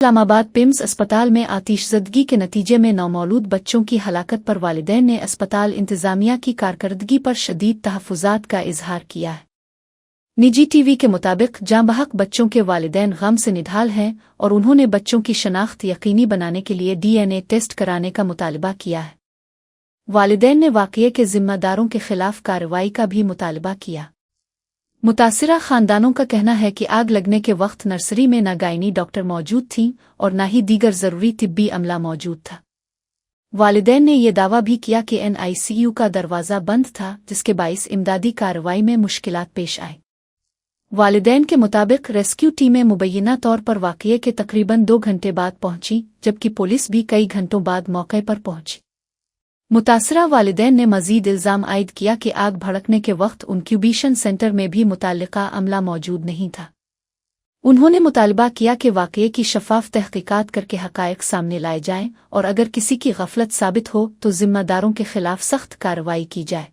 Islamabad PIMS अस्पताल में आतिशज़दगी के नतीजे में नौमौलूद बच्चों की हलाकत पर वालिदैन ने अस्पताल इंतज़ामिया की कारकर्दगी पर शदीद तहफ़्फ़ुज़ात का इजहार किया है। निजी टीवी के मुताबिक जाँ-बहक बच्चों के वालिदैन गम से निढाल हैं और उन्होंने बच्चों की शनाख्त यकीनी बनाने के लिए डीएनए टेस्ट कराने का मुतालबा किया है। वालिदैन ने वाक़ये के ज़िम्मेदारों के खिलाफ कार्रवाई का भी मुतालबा किया। मुतासिरा ख़ानदानों का कहना है कि आग लगने के वक्त नर्सरी में न गायनी डॉक्टर मौजूद थीं और न ही दीगर ज़रूरी तिब्बी अमला मौजूद था। वालिदैन ने यह दावा भी किया कि एनआईसीयू का दरवाज़ा बंद था, जिसके बाइस इमदादी कार्रवाई में मुश्किलात पेश आए। वालिदैन के मुताबिक रेस्क्यू टीमें मुबैना तौर पर वाक़ये के तकरीबन 2 घंटे बाद पहुंची, जबकि पुलिस भी कई घंटों बाद मौके पर पहुंची। मुतासरा वालिदैन ने मज़ीद इल्ज़ाम आयद किया कि आग भड़कने के वक्त इंक्यूबेशन सेंटर में भी मुतल्लिका अमला मौजूद नहीं था। उन्होंने मुतालबा किया कि वाक़ये की शफ़ाफ़ तहक़ीक़ात करके हक़ाइक़ सामने लाए जाएं और अगर किसी की गफलत साबित हो तो ज़िम्मेदारों के खिलाफ सख्त कार्रवाई की जाए।